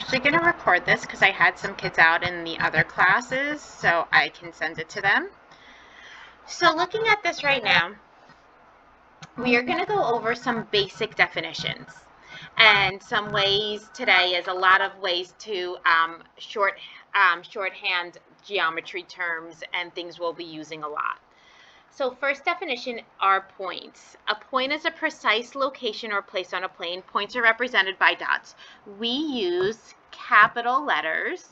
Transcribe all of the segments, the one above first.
actually going to record this because I had some kids out in the other classes, so I can send it to them. So looking at this right now, we are going to go over some basic definitions. And some ways today is a lot of ways to shorthand geometry terms and things we'll be using a lot. So first definition are points. A point is a precise location or place on a plane. Points are represented by dots. We use capital letters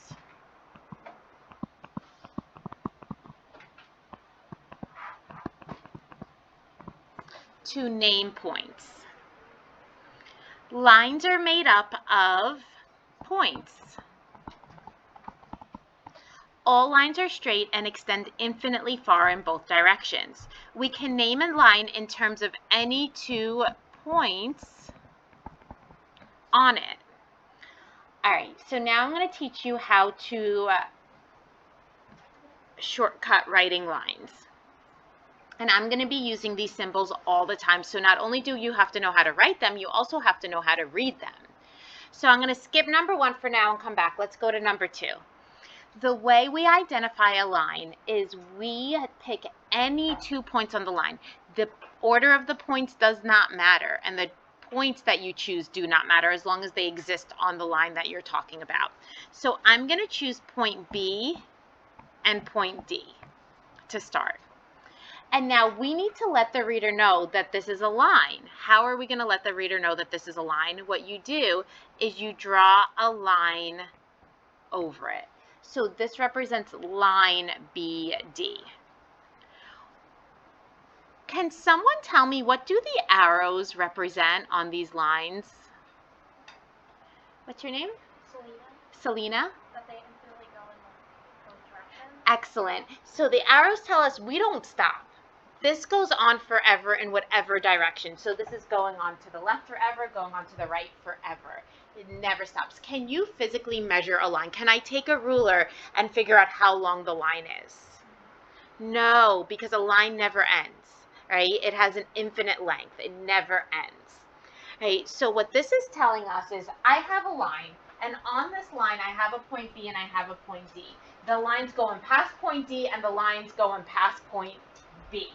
to name points. Lines are made up of points. All lines are straight and extend infinitely far in both directions. We can name a line in terms of any 2 points on it. All right, so now I'm going to teach you how to shortcut writing lines. And I'm going to be using these symbols all the time. So not only do you have to know how to write them, you also have to know how to read them. So I'm going to skip number 1 for now and come back. Let's go to number 2. The way we identify a line is we pick any 2 points on the line. The order of the points does not matter, and the points that you choose do not matter as long as they exist on the line that you're talking about. So I'm going to choose point B and point D to start. And now we need to let the reader know that this is a line. How are we going to let the reader know that this is a line? What you do is you draw a line over it. So this represents line BD. Can someone tell me, what do the arrows represent on these lines? What's your name? Selena. Selena? That they infinitely go in both directions. Excellent. So the arrows tell us we don't stop. This goes on forever in whatever direction. So this is going on to the left forever, going on to the right forever. It never stops. Can you physically measure a line? Can I take a ruler and figure out how long the line is? No, because a line never ends, right? It has an infinite length. It never ends, right? So what this is telling us is I have a line, and on this line I have a point B and I have a point D. The line's going past point D and the line's going past point B.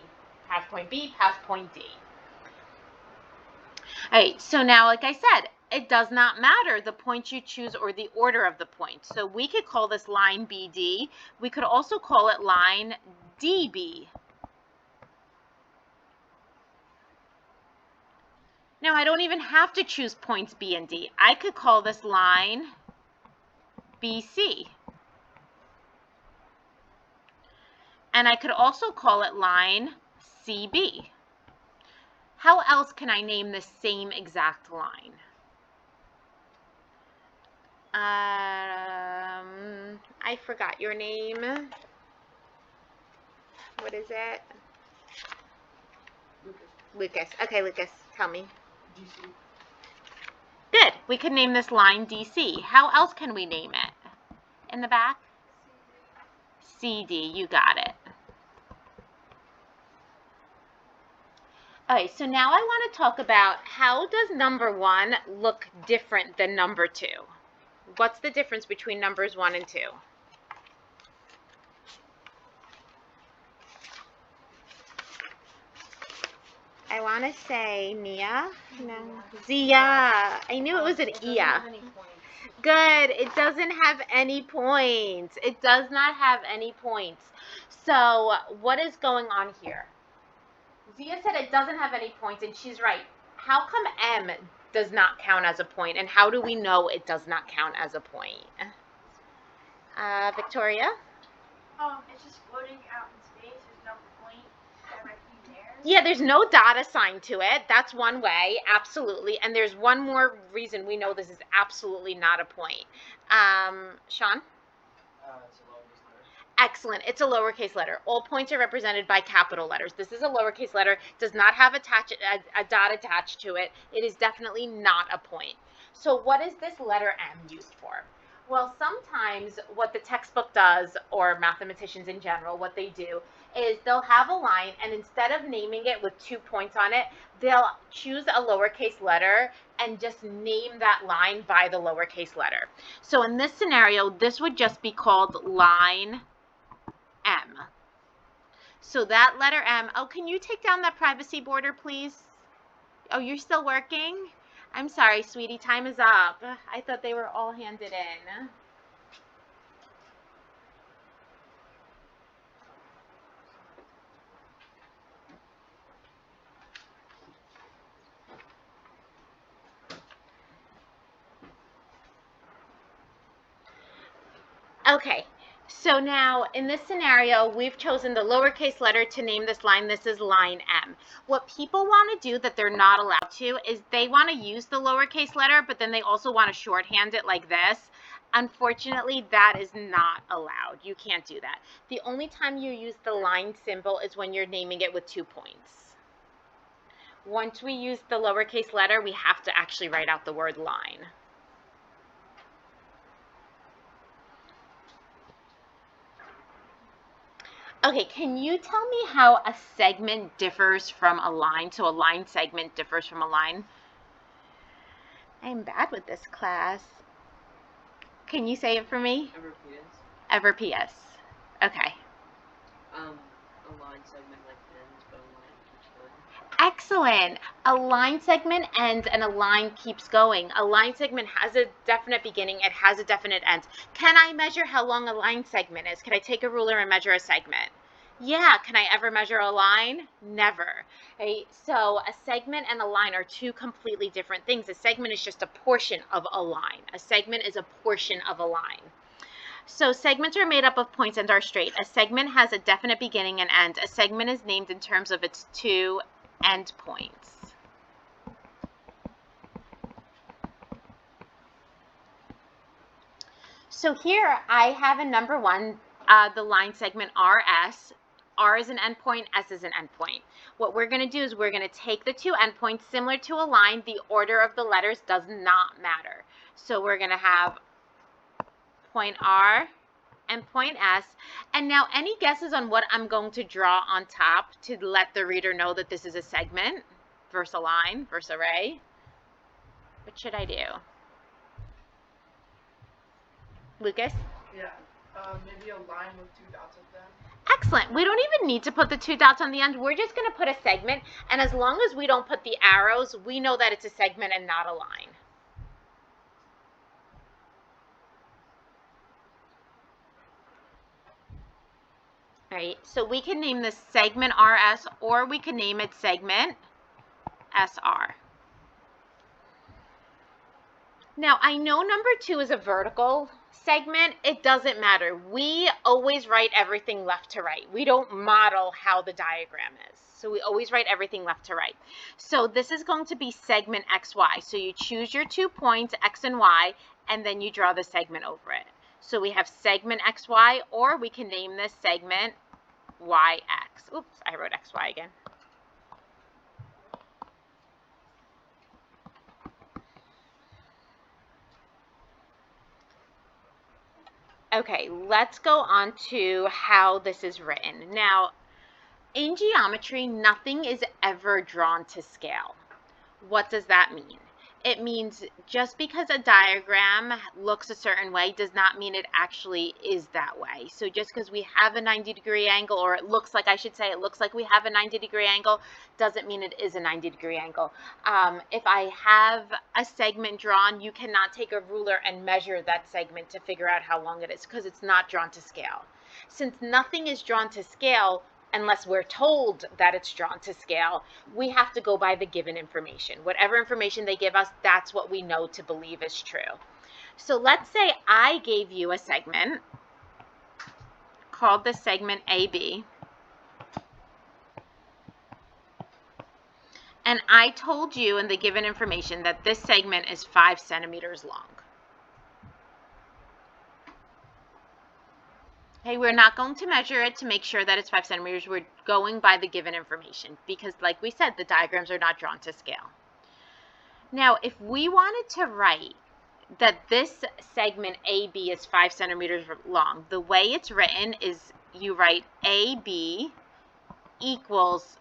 Past point B, past point D. All right, so now, like I said, it does not matter the points you choose or the order of the points. So we could call this line BD. We could also call it line DB. Now, I don't even have to choose points B and D. I could call this line BC. And I could also call it line CB. How else can I name the same exact line? I forgot your name. What is it? Lucas. Okay, Lucas, tell me. DC. Good. We could name this line DC. How else can we name it? In the back? CD. You got it. Okay, so now I want to talk about how does number 1 look different than number 2? What's the difference between numbers 1 and 2? I want to say Nia. No. Zia. I knew it was an Ia. Good. It doesn't have any points. It does not have any points. So what is going on here? Zia said it doesn't have any points, and she's right. How come M does not count as a point, and how do we know it does not count as a point? Victoria? It's just floating out in space. There's no point directly there. Yeah, there's no dot assigned to it. That's one way, absolutely. And there's one more reason we know this is absolutely not a point. Sean? It's a lowercase letter. Excellent. It's a lowercase letter. All points are represented by capital letters. This is a lowercase letter, does not have a dot attached to it. It is definitely not a point. So what is this letter M used for? Well, sometimes what the textbook does, or mathematicians in general, what they do is they'll have a line, and instead of naming it with 2 points on it, they'll choose a lowercase letter and just name that line by the lowercase letter. So in this scenario, this would just be called line M. So that letter M, oh, can you take down that privacy border, please? Oh, you're still working? I'm sorry, sweetie, time is up. I thought they were all handed in. Okay, so now in this scenario, we've chosen the lowercase letter to name this line. This is line M. What people want to do that they're not allowed to is they want to use the lowercase letter, but then they also want to shorthand it like this. Unfortunately, that is not allowed. You can't do that. The only time you use the line symbol is when you're naming it with 2 points. Once we use the lowercase letter, we have to actually write out the word line. Okay, can you tell me how a segment differs from a line? So a line segment differs from a line? I'm bad with this class. Can you say it for me? Ever PS? Ever PS. Okay. A line segment like ends, but a line keeps going. Excellent. A line segment ends and a line keeps going. A line segment has a definite beginning. It has a definite end. Can I measure how long a line segment is? Can I take a ruler and measure a segment? Yeah. Can I ever measure a line? Never. Right? So a segment and a line are two completely different things. A segment is just a portion of a line. A segment is a portion of a line. So segments are made up of points and are straight. A segment has a definite beginning and end. A segment is named in terms of its 2 endpoints. So here I have a number 1, the line segment RS. R is an endpoint, S is an endpoint. What we're going to do is we're going to take the 2 endpoints, similar to a line. The order of the letters does not matter. So we're going to have point R and point S. And now any guesses on what I'm going to draw on top to let the reader know that this is a segment versus a line versus array? What should I do? Lucas? Yeah. Maybe a line with 2 dots at the end. Excellent. We don't even need to put the 2 dots on the end. We're just going to put a segment. And as long as we don't put the arrows, we know that it's a segment and not a line. All right, so we can name this segment RS, or we can name it segment SR. Now, I know number 2 is a vertical segment. It doesn't matter. We always write everything left to right. We don't model how the diagram is. So we always write everything left to right. So this is going to be segment XY. So you choose your 2 points, X and Y, and then you draw the segment over it. So we have segment XY, or we can name this segment YX. Oops, I wrote XY again. Okay, let's go on to how this is written. Now, in geometry, nothing is ever drawn to scale. What does that mean? It means just because a diagram looks a certain way does not mean it actually is that way. So just because we have a 90-degree angle, or it looks like, I should say, it looks like we have a 90-degree angle, doesn't mean it is a 90-degree angle. If I have a segment drawn, you cannot take a ruler and measure that segment to figure out how long it is, because it's not drawn to scale. Since nothing is drawn to scale, unless we're told that it's drawn to scale, we have to go by the given information. Whatever information they give us, that's what we know to believe is true. So let's say I gave you a segment called the segment AB, and I told you in the given information that this segment is 5 centimeters long. Okay, we're not going to measure it to make sure that it's 5 centimeters. We're going by the given information because, like we said, the diagrams are not drawn to scale. Now, if we wanted to write that this segment AB is 5 centimeters long, the way it's written is you write AB equals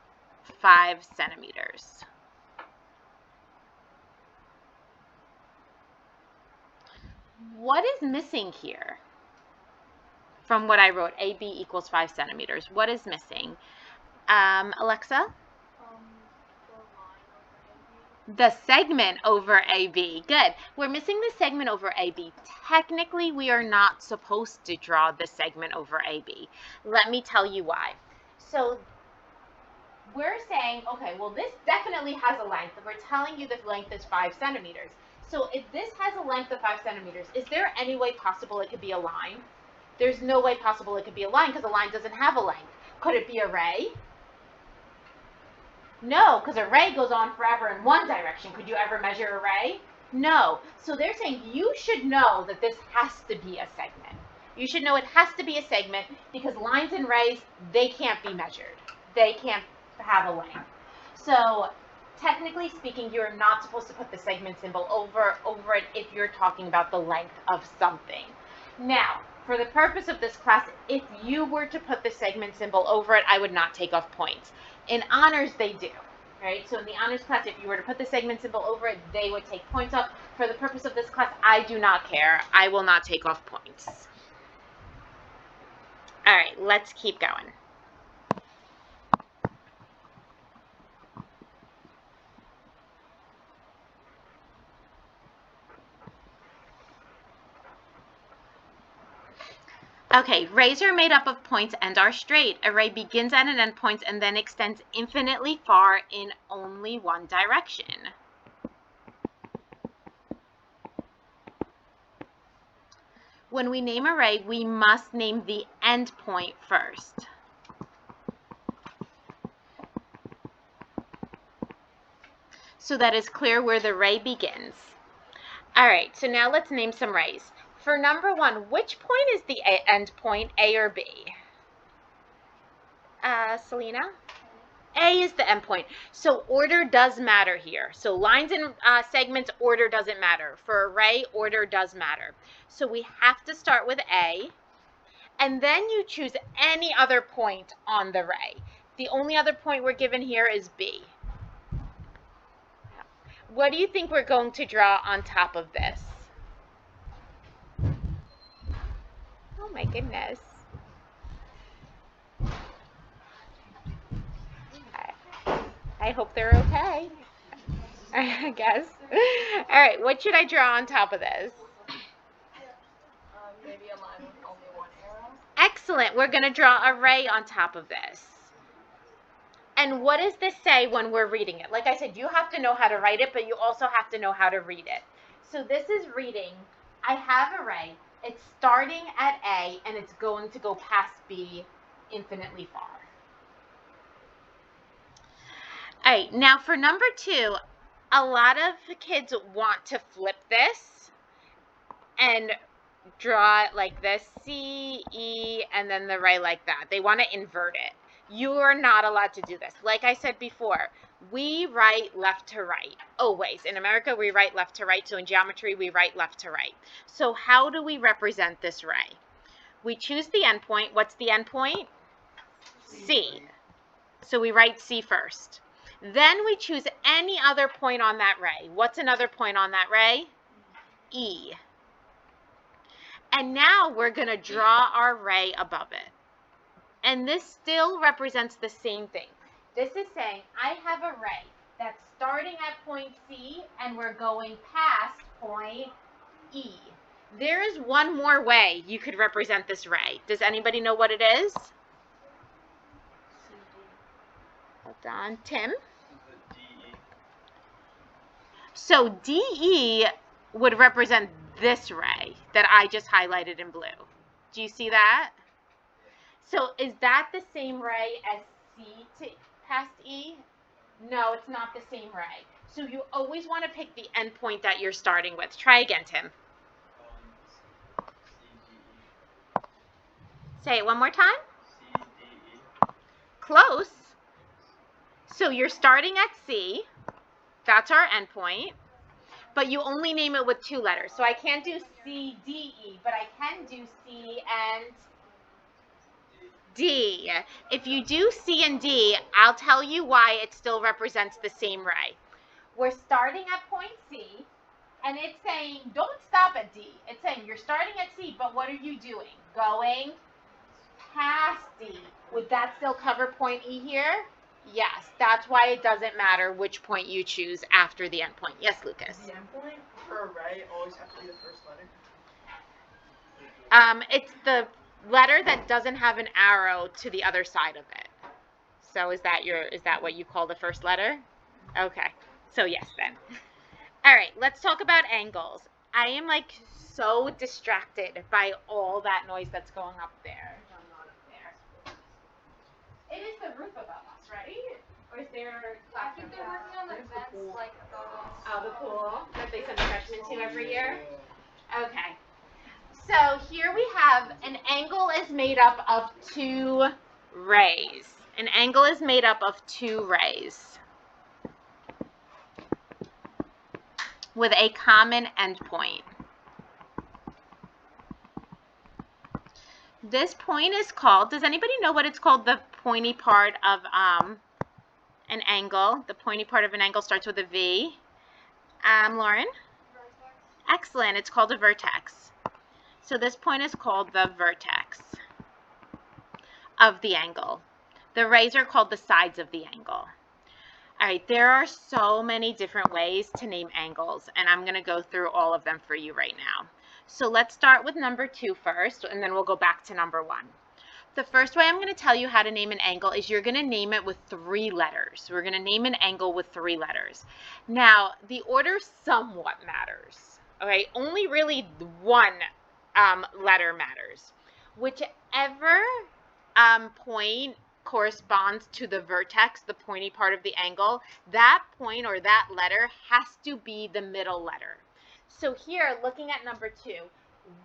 5 centimeters. What is missing here from what I wrote? AB equals 5 centimeters. What is missing? Alexa? The segment over AB. Good. We're missing the segment over AB. Technically, we are not supposed to draw the segment over AB. Let me tell you why. So we're saying, okay, well, this definitely has a length. We're telling you the length is 5 centimeters. So if this has a length of 5 centimeters, is there any way possible it could be a line? There's no way possible it could be a line because a line doesn't have a length. Could it be a ray? No, because a ray goes on forever in one direction. Could you ever measure a ray? No. So they're saying you should know that this has to be a segment. You should know it has to be a segment because lines and rays, they can't be measured. They can't have a length. So technically speaking, you're not supposed to put the segment symbol over it if you're talking about the length of something. Now, for the purpose of this class, if you were to put the segment symbol over it, I would not take off points. In honors, they do, right? So in the honors class, if you were to put the segment symbol over it, they would take points off. For the purpose of this class, I do not care. I will not take off points. All right, let's keep going. Okay, rays are made up of points and are straight. A ray begins at an endpoint and then extends infinitely far in only one direction. When we name a ray, we must name the endpoint first. So that is clear where the ray begins. All right, so now let's name some rays. For number 1, which point is the end point, A or B? Selena? A is the end point. So order does matter here. So lines and segments, order doesn't matter. For a ray, order does matter. So we have to start with A, and then you choose any other point on the ray. The only other point we're given here is B. What do you think we're going to draw on top of this? Oh my goodness. I hope they're okay. I guess. All right, what should I draw on top of this? Maybe a line with only one arrow. Excellent. We're going to draw a ray on top of this. And what does this say when we're reading it? Like I said, you have to know how to write it, but you also have to know how to read it. So this is reading, I have a ray. It's starting at A, and it's going to go past B infinitely far. All right, now for number 2, a lot of kids want to flip this and draw it like this, C, E, and then the ray like that. They want to invert it. You are not allowed to do this. Like I said before, we write left to right, always. In America, we write left to right, so in geometry, we write left to right. So how do we represent this ray? We choose the endpoint. What's the endpoint? C. So we write C first. Then we choose any other point on that ray. What's another point on that ray? E. And now we're going to draw our ray above it. And this still represents the same thing. This is saying I have a ray that's starting at point C and we're going past point E. There is one more way you could represent this ray. Does anybody know what it is? Hold on, Tim. So DE would represent this ray that I just highlighted in blue. Do you see that? So is that the same ray as C to past E? No, it's not the same ray. So you always want to pick the endpoint that you're starting with. Try again, Tim. Say it one more time. Close. So you're starting at C. That's our endpoint. But you only name it with 2 letters. So I can't do C, D, E, but I can do C and D. If you do C and D, I'll tell you why it still represents the same ray. We're starting at point C, and it's saying, don't stop at D. It's saying you're starting at C, but what are you doing? Going past D. Would that still cover point E here? Yes, that's why it doesn't matter which point you choose after the endpoint. Yes, Lucas? Does the endpoint for array always have to be the first letter? It's the letter that doesn't have an arrow to the other side of it. So is that what you call the first letter? Okay. So yes then. All right, let's talk about angles. I am like so distracted by all that noise that's going up there. I'm not up there. It is the roof above us, right? Or is there I think they're working on the vents like above us. Oh, the pool that they send the freshmen to every year? Okay. So here we have an angle is made up of two rays. An angle is made up of two rays with a common endpoint. This point is called, does anybody know what it's called, the pointy part of an angle? The pointy part of an angle starts with a V. Lauren? Vertex. Excellent. It's called a vertex. So this point is called the vertex of the angle. The rays are called the sides of the angle. All right, there are so many different ways to name angles, and I'm going to go through all of them for you right now. So let's start with number 2 first, and then we'll go back to number 1. The first way I'm going to tell you how to name an angle is you're going to name it with 3 letters. We're going to name an angle with 3 letters. Now, the order somewhat matters. Okay, only really one letter matters. Whichever point corresponds to the vertex, the pointy part of the angle, that point or that letter has to be the middle letter. So here, looking at number 2,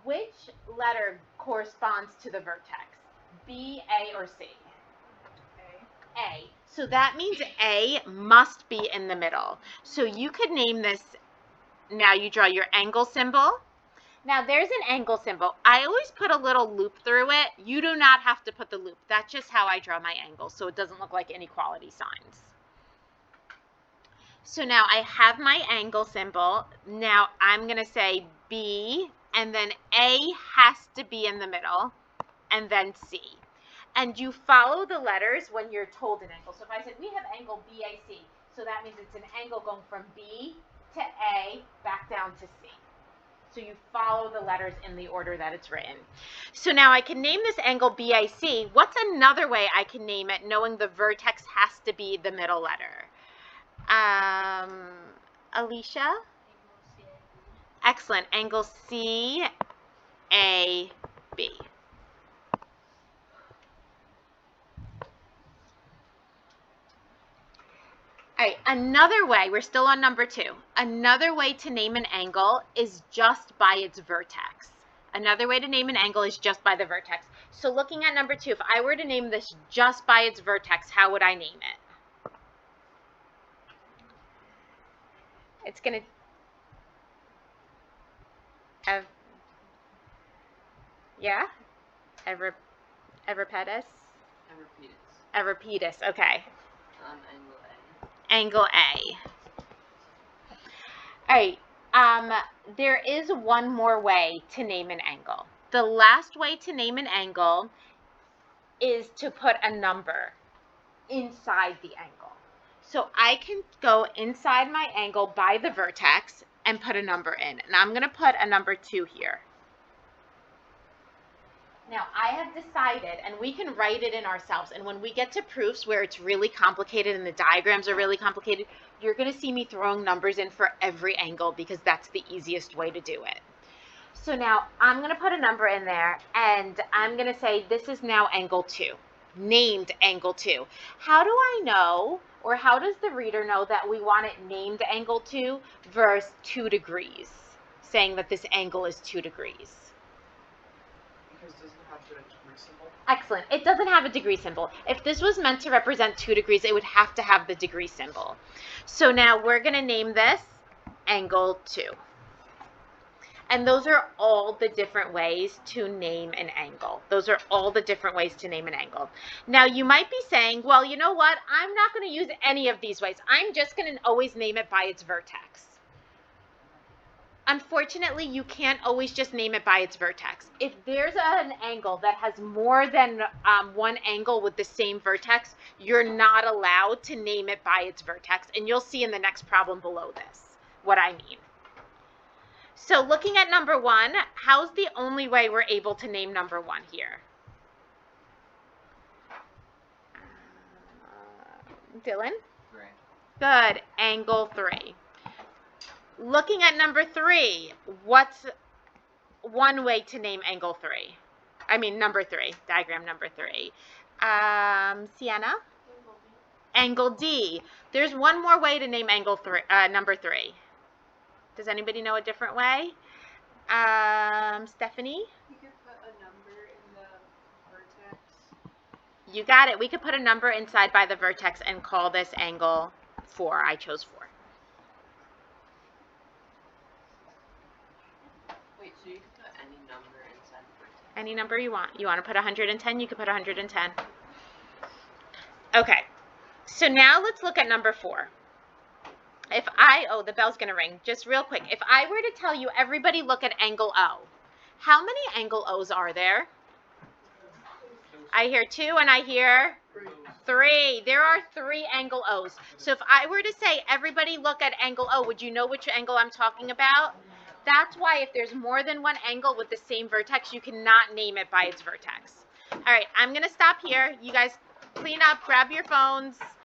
which letter corresponds to the vertex? B, A, or C? A. A. So that means A must be in the middle. So you could name this, now you draw your angle symbol. Now there's an angle symbol. I always put a little loop through it. You do not have to put the loop. That's just how I draw my angle, so it doesn't look like inequality signs. So now I have my angle symbol. Now I'm going to say B, and then A has to be in the middle, and then C. And you follow the letters when you're told an angle. So if I said we have angle BAC, so that means it's an angle going from B to A back down to C. So you follow the letters in the order that it's written. So now I can name this angle BAC. What's another way I can name it knowing the vertex has to be the middle letter? Alicia? Excellent. Angle CAB. All right, another way, we're still on number 2. Another way to name an angle is just by its vertex. Another way to name an angle is just by the vertex. So looking at number 2, if I were to name this just by its vertex, how would I name it? It's going to have, yeah? Everipedis? Euripides, okay. Angle A. Angle A. All right, there is one more way to name an angle. The last way to name an angle is to put a number inside the angle. So I can go inside my angle by the vertex and put a number in. And I'm going to put a number 2 here. Now, I have decided, and we can write it in ourselves, and when we get to proofs where it's really complicated and the diagrams are really complicated, you're going to see me throwing numbers in for every angle because that's the easiest way to do it. So now I'm going to put a number in there, and I'm going to say this is now angle 2, named angle 2. How do I know, or how does the reader know that we want it named angle 2 versus 2 degrees, saying that this angle is 2 degrees? Because it doesn't have the degree symbol. Excellent. It doesn't have a degree symbol. If this was meant to represent 2 degrees, it would have to have the degree symbol. So now we're going to name this angle 2. And those are all the different ways to name an angle. Those are all the different ways to name an angle. Now, you might be saying, well, you know what? I'm not going to use any of these ways. I'm just going to always name it by its vertex. Unfortunately, you can't always just name it by its vertex. If there's an angle that has more than one angle with the same vertex, you're not allowed to name it by its vertex. And you'll see in the next problem below this what I mean. So looking at number 1, how's the only way we're able to name number 1 here? Dylan? 3. Good. Angle 3. Looking at number 3, what's one way to name angle 3? I mean number 3, diagram number 3. Sienna? Angle D. There's one more way to name angle 3, number 3. Does anybody know a different way? Stephanie? You could put a number in the vertex. You got it. We could put a number inside by the vertex and call this angle 4. I chose 4. Wait, so you could put any number inside the vertex? Any number you want. You want to put 110? You could put 110. Okay. So now let's look at number 4. Oh, the bell's going to ring. Just real quick. If I were to tell you, everybody look at angle O. How many angle O's are there? I hear 2 and I hear 3. There are 3 angle O's. So if I were to say, everybody look at angle O, would you know which angle I'm talking about? That's why if there's more than one angle with the same vertex, you cannot name it by its vertex. All right, I'm going to stop here. You guys clean up, grab your phones.